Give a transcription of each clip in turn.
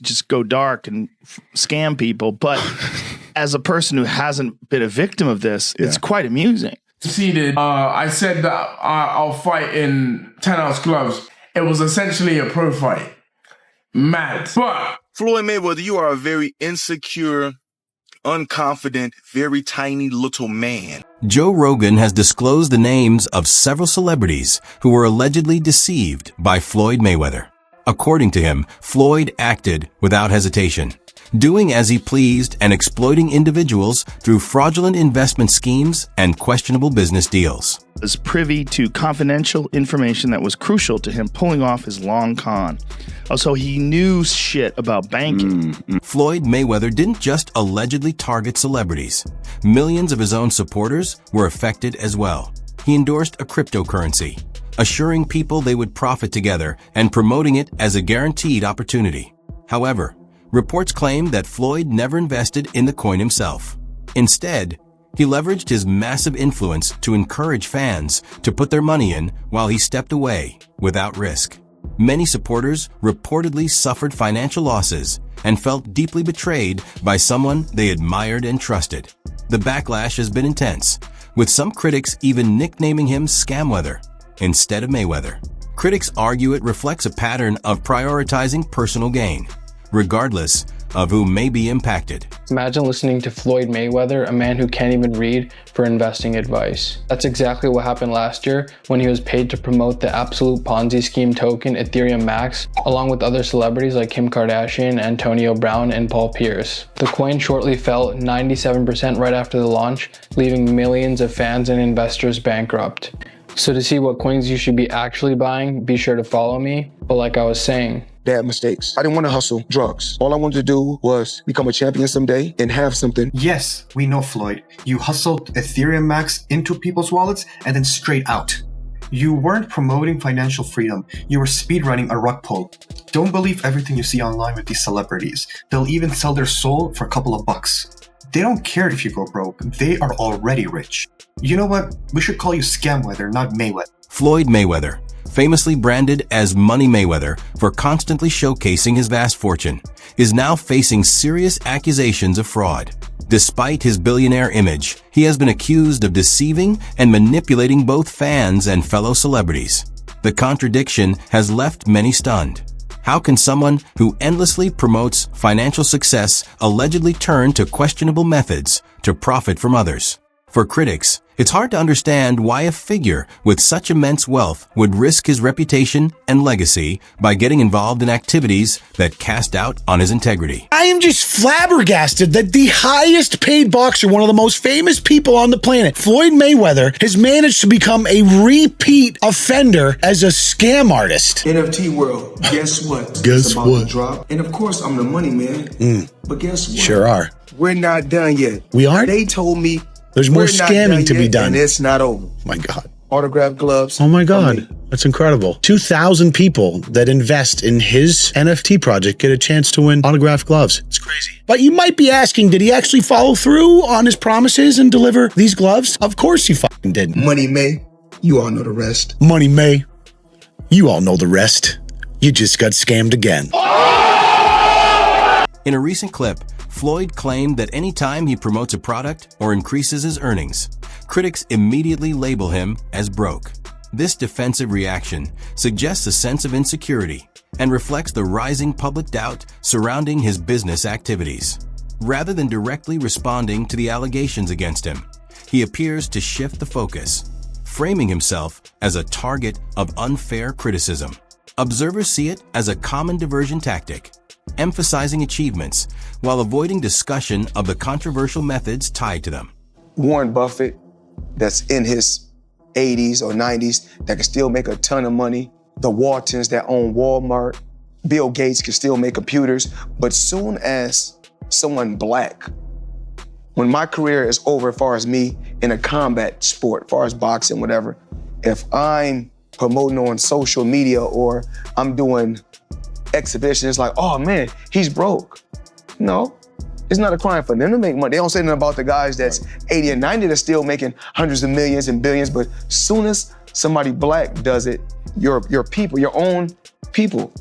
just go dark and scam people. But as a person who hasn't been a victim of this, it's quite amusing. Seeded. I said that I'll fight in 10-ounce gloves. It was essentially a pro fight. Mad. But Floyd Mayweather, you are a very insecure, unconfident, very tiny little man. Joe Rogan has disclosed the names of several celebrities who were allegedly deceived by Floyd Mayweather. According to him, Floyd acted without hesitation, doing as he pleased and exploiting individuals through fraudulent investment schemes and questionable business deals. Was privy to confidential information that was crucial to him pulling off his long con. Also, he knew shit about banking. Floyd Mayweather didn't just allegedly target celebrities. Millions of his own supporters were affected as well. He endorsed a cryptocurrency, assuring people they would profit together and promoting it as a guaranteed opportunity. However, reports claim that Floyd never invested in the coin himself. Instead, he leveraged his massive influence to encourage fans to put their money in while he stepped away without risk. Many supporters reportedly suffered financial losses and felt deeply betrayed by someone they admired and trusted. The backlash has been intense, with some critics even nicknaming him Scamweather instead of Mayweather. Critics argue it reflects a pattern of prioritizing personal gain, regardless of who may be impacted. Imagine listening to Floyd Mayweather, a man who can't even read, for investing advice. That's exactly what happened last year when he was paid to promote the absolute Ponzi scheme token Ethereum Max, along with other celebrities like Kim Kardashian, Antonio Brown, and Paul Pierce. The coin shortly fell 97% right after the launch, leaving millions of fans and investors bankrupt. So to see what coins you should be actually buying, be sure to follow me. But like I was saying, bad mistakes. I didn't want to hustle drugs. All I wanted to do was become a champion someday and have something. Yes, we know, Floyd. You hustled Ethereum Max into people's wallets and then straight out. You weren't promoting financial freedom. You were speedrunning a rug pull. Don't believe everything you see online with these celebrities. They'll even sell their soul for a couple of bucks. They don't care if you go broke. They are already rich. You know what? We should call you Scamweather, not Mayweather. Floyd Mayweather, famously branded as Money Mayweather for constantly showcasing his vast fortune, is now facing serious accusations of fraud. Despite his billionaire image, he has been accused of deceiving and manipulating both fans and fellow celebrities. The contradiction has left many stunned. How can someone who endlessly promotes financial success allegedly turn to questionable methods to profit from others? For critics, it's hard to understand why a figure with such immense wealth would risk his reputation and legacy by getting involved in activities that cast doubt on his integrity. I am just flabbergasted that the highest paid boxer, one of the most famous people on the planet, Floyd Mayweather, has managed to become a repeat offender as a scam artist. NFT world, guess what? Guess it's about what? To drop. And of course, I'm the money man. But guess what? Sure are. We're not done yet. We aren't? They told me there's more scamming to be done. And it's not over. My God. Autograph gloves. Oh my God. That's incredible. 2,000 people that invest in his NFT project get a chance to win autographed gloves. It's crazy. But you might be asking, did he actually follow through on his promises and deliver these gloves? Of course he fucking didn't. Money May, you all know the rest. Money May, you all know the rest. You just got scammed again. In a recent clip, Floyd claimed that any time he promotes a product or increases his earnings, critics immediately label him as broke. This defensive reaction suggests a sense of insecurity and reflects the rising public doubt surrounding his business activities. Rather than directly responding to the allegations against him, he appears to shift the focus, framing himself as a target of unfair criticism. Observers see it as a common diversion tactic, emphasizing achievements while avoiding discussion of the controversial methods tied to them. Warren Buffett, that's in his 80s or 90s, that can still make a ton of money. The Waltons that own Walmart. Bill Gates can still make computers. But soon as someone black, when my career is over as far as me in a combat sport, as far as boxing, whatever, if I'm promoting on social media or I'm doing exhibitions, it's like, oh man, he's broke. No, it's not a crime for them to make money. They don't say nothing about the guys that's 80 and 90 that's still making hundreds of millions and billions, but soon as somebody black does it, your people, your own people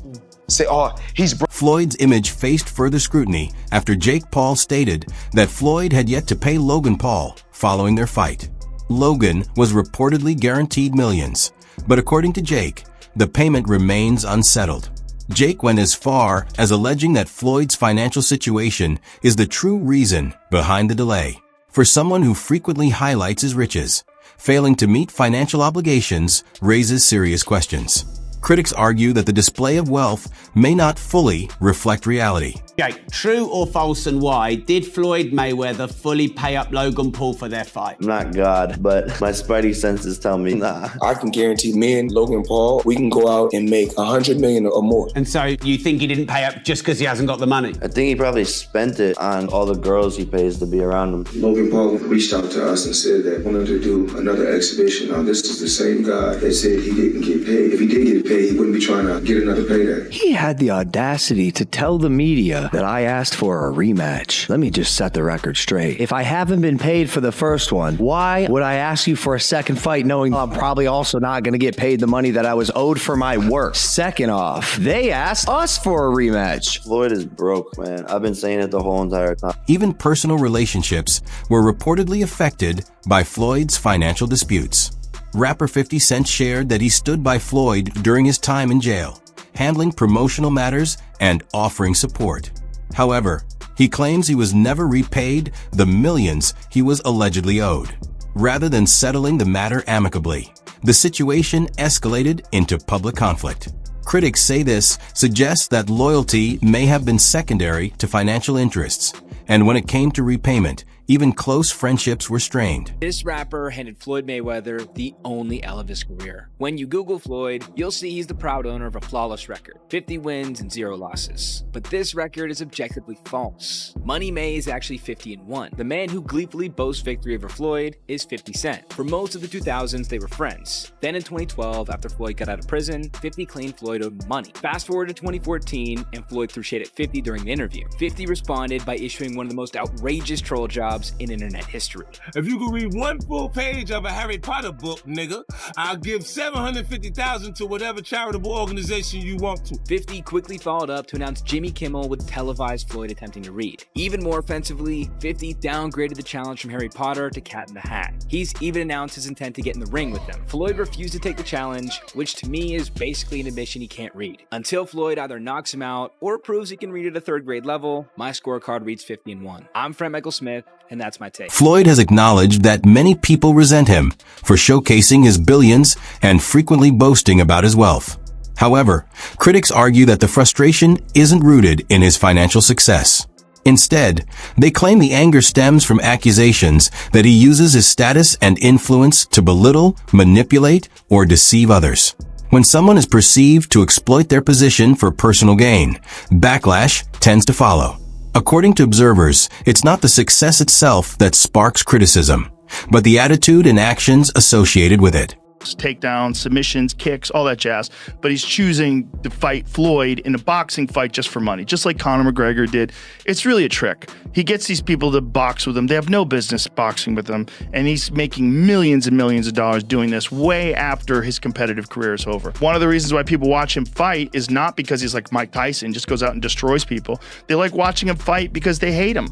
say, oh, he's broke. Floyd's image faced further scrutiny after Jake Paul stated that Floyd had yet to pay Logan Paul following their fight. Logan was reportedly guaranteed millions, but according to Jake, the payment remains unsettled. Jake went as far as alleging that Floyd's financial situation is the true reason behind the delay. For someone who frequently highlights his riches, failing to meet financial obligations raises serious questions. Critics argue that the display of wealth may not fully reflect reality. Okay, true or false, and why? Did Floyd Mayweather fully pay up Logan Paul for their fight? I'm not God, but my spidey senses tell me nah. I can guarantee me and Logan Paul, we can go out and make $100 million or more. And so you think he didn't pay up just because he hasn't got the money? I think he probably spent it on all the girls he pays to be around him. Logan Paul reached out to us and said that he wanted to do another exhibition. Now, this is the same guy that said he didn't get paid. If he did get paid, he wouldn't be trying to get another payday. He had the audacity to tell the media that I asked for a rematch. Let me just set the record straight. If I haven't been paid for the first one, why would I ask you for a second fight knowing I'm probably also not going to get paid the money that I was owed for my work? Second off, they asked us for a rematch. Floyd is broke, man. I've been saying it the whole entire time. Even personal relationships were reportedly affected by Floyd's financial disputes. Rapper 50 Cent shared that he stood by Floyd during his time in jail, handling promotional matters and offering support. However, he claims he was never repaid the millions he was allegedly owed. Rather than settling the matter amicably, the situation escalated into public conflict. Critics say this suggests that loyalty may have been secondary to financial interests, and when it came to repayment, even close friendships were strained. This rapper handed Floyd Mayweather the only L of his career. When you Google Floyd, you'll see he's the proud owner of a flawless record, 50 wins and 0 losses. But this record is objectively false. Money May is actually 50-1. The man who gleefully boasts victory over Floyd is 50 Cent. For most of the 2000s, they were friends. Then in 2012, after Floyd got out of prison, 50 claimed Floyd owed money. Fast forward to 2014, and Floyd threw shade at 50 during the interview. 50 responded by issuing one of the most outrageous troll jobs in internet history. If you could read one full page of a Harry Potter book, nigga, I'll give $750,000 to whatever charitable organization you want to. 50 quickly followed up to announce Jimmy Kimmel would televise Floyd attempting to read. Even more offensively, 50 downgraded the challenge from Harry Potter to Cat in the Hat. He's even announced his intent to get in the ring with them. Floyd refused to take the challenge, which to me is basically an admission he can't read. Until Floyd either knocks him out or proves he can read at a 3rd grade level, my scorecard reads 50-1. I'm Fred Michael Smith, and that's my take. Floyd has acknowledged that many people resent him for showcasing his billions and frequently boasting about his wealth. However, critics argue that the frustration isn't rooted in his financial success. Instead, they claim the anger stems from accusations that he uses his status and influence to belittle, manipulate, or deceive others. When someone is perceived to exploit their position for personal gain, backlash tends to follow. According to observers, it's not the success itself that sparks criticism, but the attitude and actions associated with it. Takedowns, submissions, kicks, all that jazz. But he's choosing to fight Floyd in a boxing fight just for money, just like Conor McGregor did. It's really a trick. He gets these people to box with him. They have no business boxing with him. And he's making millions and millions of dollars doing this way after his competitive career is over. One of the reasons why people watch him fight is not because he's like Mike Tyson, just goes out and destroys people. They like watching him fight because they hate him.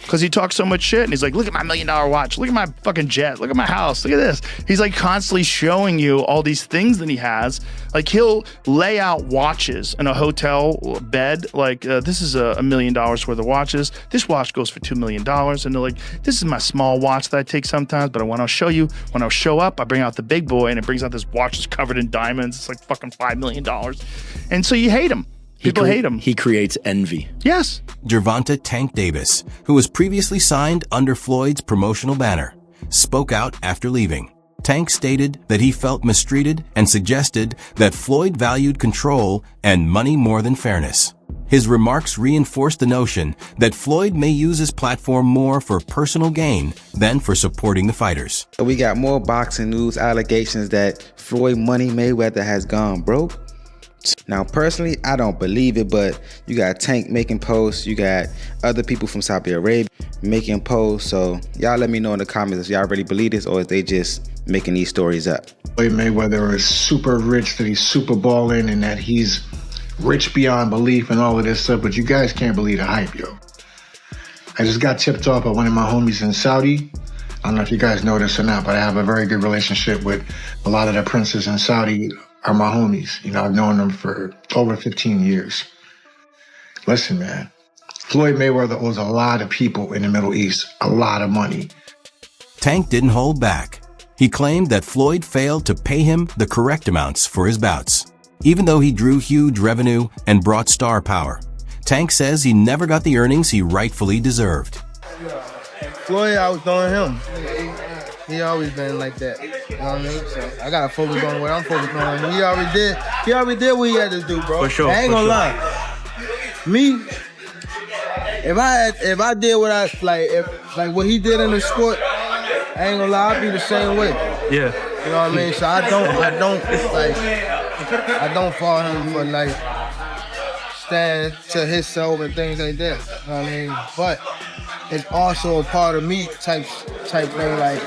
Because he talks so much shit and he's like, look at my $1 million watch, look at my fucking jet, look at my house, look at this. He's like constantly showing you all these things that he has. Like he'll lay out watches in a hotel bed, like this is $1 million worth of watches. This watch goes for $2 million. And they're like, this is my small watch that I take sometimes, but I want to show you, when I show up, I bring out the big boy and it brings out this watch that's covered in diamonds. It's like fucking $5 million. And so you hate him. People hate him. He creates envy. Yes. Gervonta Tank Davis, who was previously signed under Floyd's promotional banner, spoke out after leaving. Tank stated that he felt mistreated and suggested that Floyd valued control and money more than fairness. His remarks reinforced the notion that Floyd may use his platform more for personal gain than for supporting the fighters. We got more boxing news allegations that Floyd Money Mayweather has gone broke. Now, personally, I don't believe it, but you got Tank making posts, you got other people from Saudi Arabia making posts, so y'all let me know in the comments if y'all really believe this or if they just making these stories up. Floyd Mayweather is super rich, that he's super balling, and that he's rich beyond belief and all of this stuff, but you guys can't believe the hype, yo. I just got tipped off by one of my homies in Saudi. I don't know if you guys know this or not, but I have a very good relationship with a lot of the princes in Saudi are my homies. You know, I've known them for over 15 years. Listen, man, Floyd Mayweather owes a lot of people in the Middle East a lot of money. Tank didn't hold back. He claimed that Floyd failed to pay him the correct amounts for his bouts. Even though he drew huge revenue and brought star power, Tank says he never got the earnings he rightfully deserved. Floyd, I was doing him. He always been like that. You know what I mean? So I gotta focus on what I'm focused on. He already did what he had to do, bro. For sure. I ain't gonna lie. Me, if I did what I like what he did in the sport, I ain't gonna lie, I'd be the same way. Yeah. You know what I mean? So I don't follow him for like stand to himself and things like that. You know what I mean? But it's also a part of me type thing, like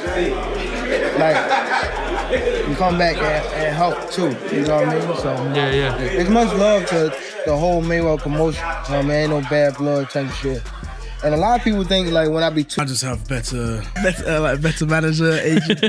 you come back and help too. You know what I mean? So yeah. It's much love to the whole Mayweather commotion. You know what I mean? Ain't no bad blood type shit. And a lot of people think like when I be too, I just have better manager, agent.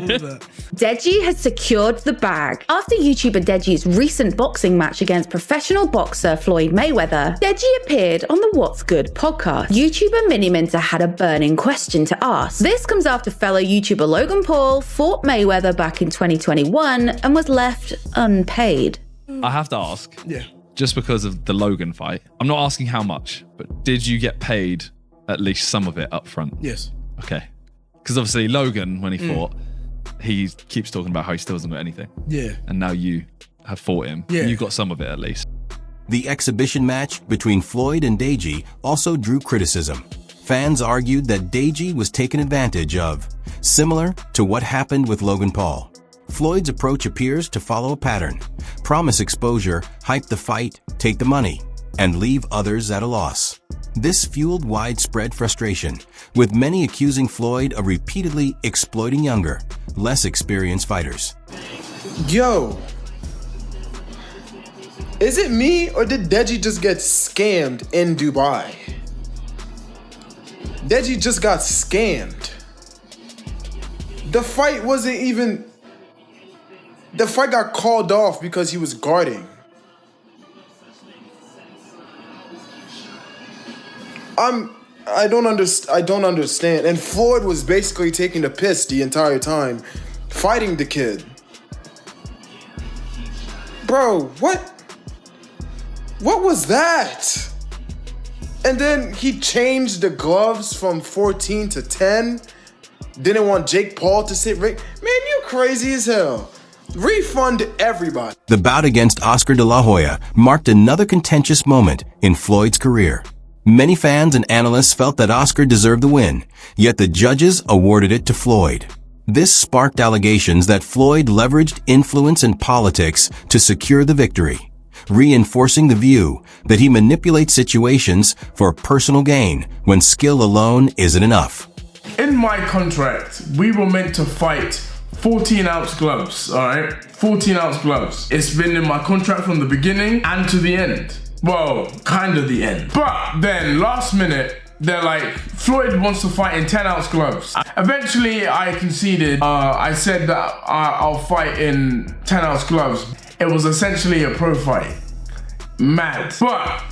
Deji has secured the bag. After YouTuber Deji's recent boxing match against professional boxer Floyd Mayweather, Deji appeared on the What's Good podcast. YouTuber Mini Minter had a burning question to ask. This comes after fellow YouTuber Logan Paul fought Mayweather back in 2021 and was left unpaid. I have to ask. Yeah. Just because of the Logan fight, I'm not asking how much, but did you get paid at least some of it up front? Yes. Okay. Because obviously Logan, when he fought, he keeps talking about how he still hasn't got anything. Yeah. And now you have fought him. Yeah. You got some of it at least. The exhibition match between Floyd and Deji also drew criticism. Fans argued that Deji was taken advantage of, similar to what happened with Logan Paul. Floyd's approach appears to follow a pattern: promise exposure, hype the fight, take the money, and leave others at a loss. This fueled widespread frustration, with many accusing Floyd of repeatedly exploiting younger, less experienced fighters. Yo, is it me or did Deji just get scammed in Dubai? Deji just got scammed. The fight wasn't even... The fight got called off because he was guarding. I don't understand. And Floyd was basically taking the piss the entire time, fighting the kid. Bro, what was that? And then he changed the gloves from 14 to 10. Didn't want Jake Paul to sit ring. Man, you crazy as hell. Refund everybody. The bout against Oscar de la Hoya marked another contentious moment in Floyd's career. Many fans and analysts felt that Oscar deserved the win, yet the judges awarded it to Floyd. This sparked allegations that Floyd leveraged influence and politics to secure the victory, reinforcing the view that he manipulates situations for personal gain when skill alone isn't enough. In my contract, we were meant to fight 14-ounce gloves, all right? 14-ounce gloves. It's been in my contract from the beginning and to the end. Well, kind of the end. But then last minute, they're like, Floyd wants to fight in 10-ounce gloves. Eventually, I conceded. I said that I'll fight in 10-ounce gloves. It was essentially a pro fight. Mad. But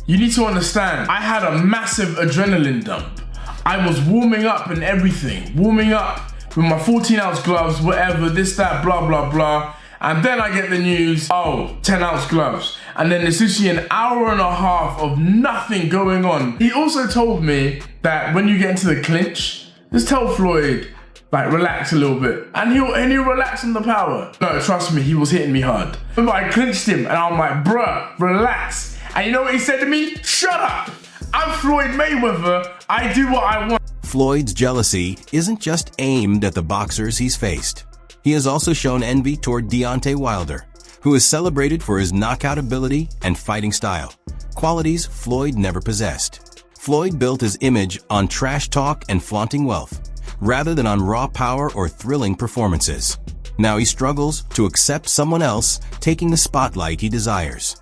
you need to understand, I had a massive adrenaline dump. I was warming up and everything. Warming up with my 14-ounce gloves, whatever, this, that, blah, blah, blah. And then I get the news, 10-ounce gloves. And then it's literally an hour and a half of nothing going on. He also told me that when you get into the clinch, just tell Floyd, like, relax a little bit. And he'll relax on the power. No, trust me, he was hitting me hard. Remember, I clinched him and I'm like, bruh, relax. And you know what he said to me? Shut up. I'm Floyd Mayweather. I do what I want. Floyd's jealousy isn't just aimed at the boxers he's faced. He has also shown envy toward Deontay Wilder, who is celebrated for his knockout ability and fighting style, qualities Floyd never possessed. Floyd built his image on trash talk and flaunting wealth, rather than on raw power or thrilling performances. Now he struggles to accept someone else taking the spotlight he desires.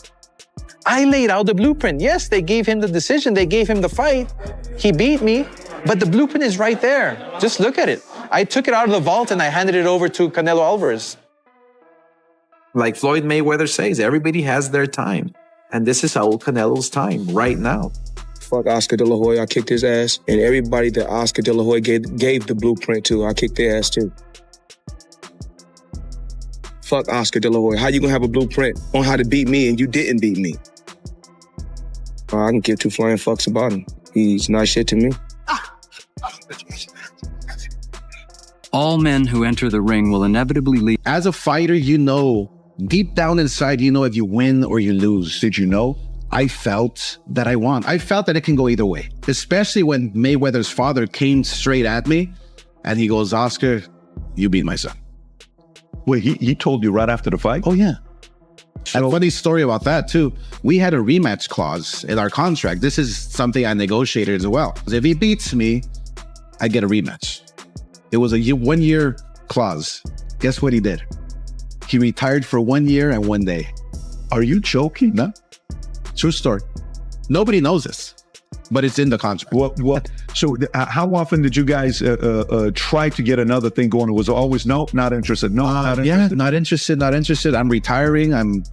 I laid out the blueprint. Yes, they gave him the decision. They gave him the fight. He beat me, but the blueprint is right there. Just look at it. I took it out of the vault and I handed it over to Canelo Alvarez. Like Floyd Mayweather says, everybody has their time. And this is Saul Canelo's time right now. Fuck Oscar De La Hoya, I kicked his ass. And everybody that Oscar De La Hoya gave the blueprint to, I kicked their ass too. Fuck Oscar De La Hoya. How you gonna have a blueprint on how to beat me and you didn't beat me? I can give two flying fucks about him. He's not shit to me. All men who enter the ring will inevitably leave. As a fighter, you know, deep down inside, you know if you win or you lose. Did you know? I felt that I won. I felt that it can go either way, especially when Mayweather's father came straight at me and he goes, Oscar, you beat my son. Wait, he told you right after the fight? Oh, yeah. And a funny story about that, too. We had a rematch clause in our contract. This is something I negotiated as well. If he beats me, I get a rematch. It was a 1-year clause. Guess what he did? He retired for 1 year and 1 day. Are you joking? No. True story. Nobody knows this, but it's in the contract. What? So how often did you guys try to get another thing going? It was always, no, not interested. No, not interested. Yeah, not interested. I'm retiring. I'm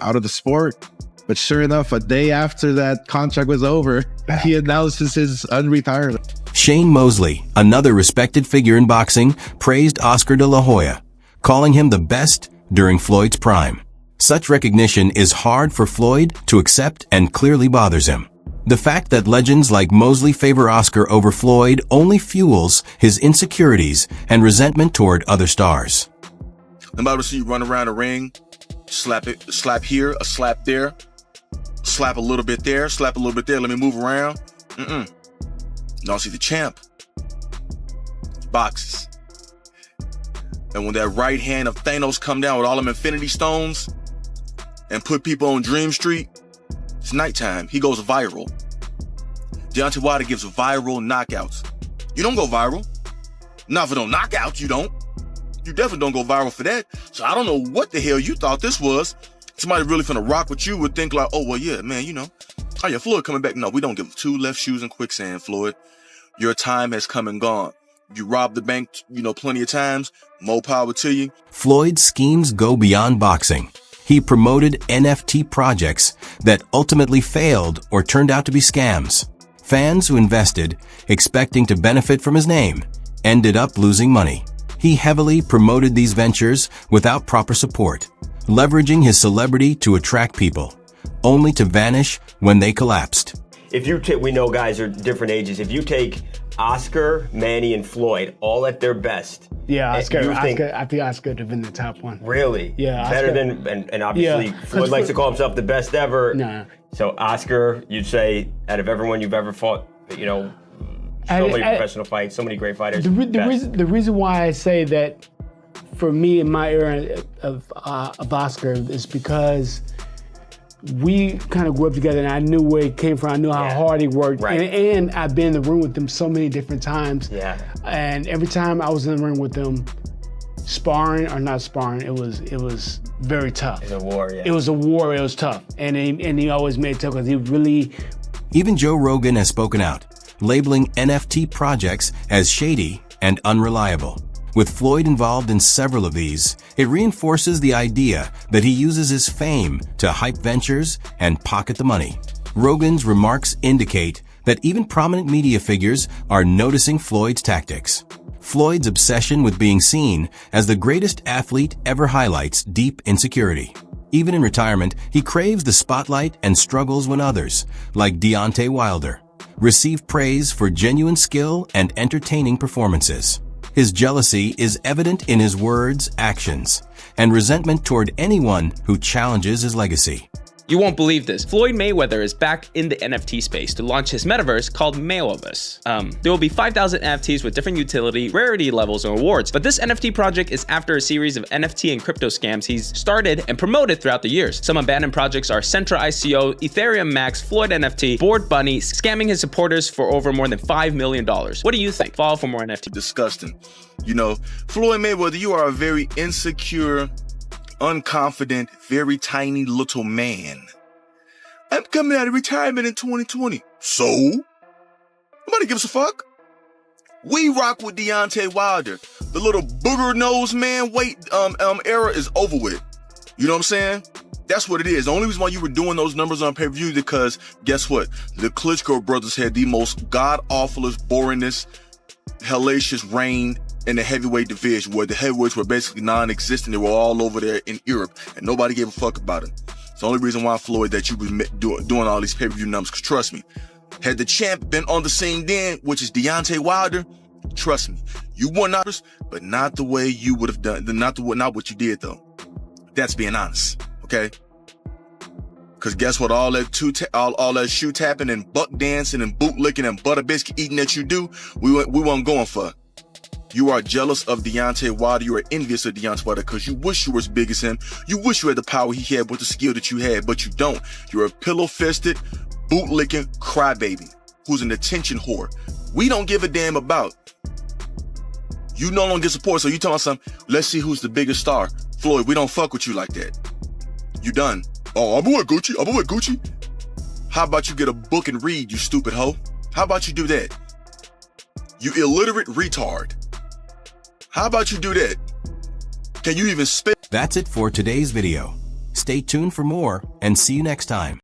out of the sport. But sure enough, a day after that contract was over, he announces his unretirement. Shane Mosley, another respected figure in boxing, praised Oscar De La Hoya, calling him the best during Floyd's prime. Such recognition is hard for Floyd to accept and clearly bothers him. The fact that legends like Mosley favor Oscar over Floyd only fuels his insecurities and resentment toward other stars. I'm about to see you run around the ring, slap here, a slap there, slap a little bit there, slap a little bit there, let me move around. No, see the champ boxes. And when that right hand of Thanos come down with all them infinity stones and put people on Dream Street, it's nighttime. He goes viral. Deontay Wilder gives viral knockouts. You don't go viral. Not for no knockouts, you don't. You definitely don't go viral for that. So I don't know what the hell you thought this was. Somebody really finna rock with you would think like, oh, well, yeah, man, you know. Oh, yeah, Floyd coming back. No, we don't give 2 left shoes in quicksand, Floyd. Your time has come and gone. You robbed the bank, plenty of times. More power to you. Floyd's schemes go beyond boxing. He promoted NFT projects that ultimately failed or turned out to be scams. Fans who invested, expecting to benefit from his name, ended up losing money. He heavily promoted these ventures without proper support, leveraging his celebrity to attract people, only to vanish when they collapsed. If you we know guys are different ages. If you take Oscar, Manny, and Floyd all at their best. Yeah, I think Oscar would have been the top one. Really? Yeah. Better than, and obviously Floyd likes to call himself the best ever. Nah. So Oscar, you'd say, out of everyone you've ever fought, so many professional fights, so many great fighters. The reason why I say that for me in my era of Oscar is because we kind of grew up together and I knew where he came from. I knew how hard he worked. Right. And I've been in the room with him so many different times. Yeah. And every time I was in the ring with him, sparring or not sparring, it was very tough. It was a war, yeah. It was a war, it was tough. And he always made it tough because he really... Even Joe Rogan has spoken out, labeling NFT projects as shady and unreliable. With Floyd involved in several of these, it reinforces the idea that he uses his fame to hype ventures and pocket the money. Rogan's remarks indicate that even prominent media figures are noticing Floyd's tactics. Floyd's obsession with being seen as the greatest athlete ever highlights deep insecurity. Even in retirement, he craves the spotlight and struggles when others, like Deontay Wilder, receive praise for genuine skill and entertaining performances. His jealousy is evident in his words, actions, and resentment toward anyone who challenges his legacy. You won't believe this. Floyd Mayweather is back in the NFT space to launch his metaverse called Mayweatherverse. There will be 5,000 NFTs with different utility, rarity levels, and rewards. But this NFT project is after a series of NFT and crypto scams he's started and promoted throughout the years. Some abandoned projects are Centra ICO, Ethereum Max, Floyd NFT, Bored Bunny, scamming his supporters for over more than $5 million. What do you think? Follow for more NFT. Disgusting. Floyd Mayweather, you are a very insecure, unconfident, very tiny little man. I'm coming out of retirement in 2020. So? Nobody gives a fuck. We rock with Deontay Wilder. The little booger nose man era is over with. You know what I'm saying? That's what it is. The only reason why you were doing those numbers on pay-per-view is because, guess what? The Klitschko brothers had the most god-awfulest, boringest, hellacious reign in the heavyweight division, where the heavyweights were basically non-existent. They were all over there in Europe, and nobody gave a fuck about it. It's the only reason why, Floyd, that you were doing all these pay-per-view numbers, because trust me, had the champ been on the scene then, which is Deontay Wilder, trust me, you won numbers, but not the way you would have done, not what you did, though. That's being honest, okay? Because guess what? All that shoe tapping and buck dancing and boot licking and butter biscuit eating that you do, we weren't going for. You are jealous of Deontay Wilder. You are envious of Deontay Wilder because you wish you were as big as him. You wish you had the power he had with the skill that you had, but you don't. You're a pillow-fisted, boot-licking crybaby who's an attention whore. We don't give a damn about. You no longer get support, so you telling us let's see who's the biggest star. Floyd, we don't fuck with you like that. You done. Oh, I'm with Gucci. How about you get a book and read, you stupid hoe? How about you do that? You illiterate retard. How about you do that? Can you even spit? That's it for today's video. Stay tuned for more and see you next time.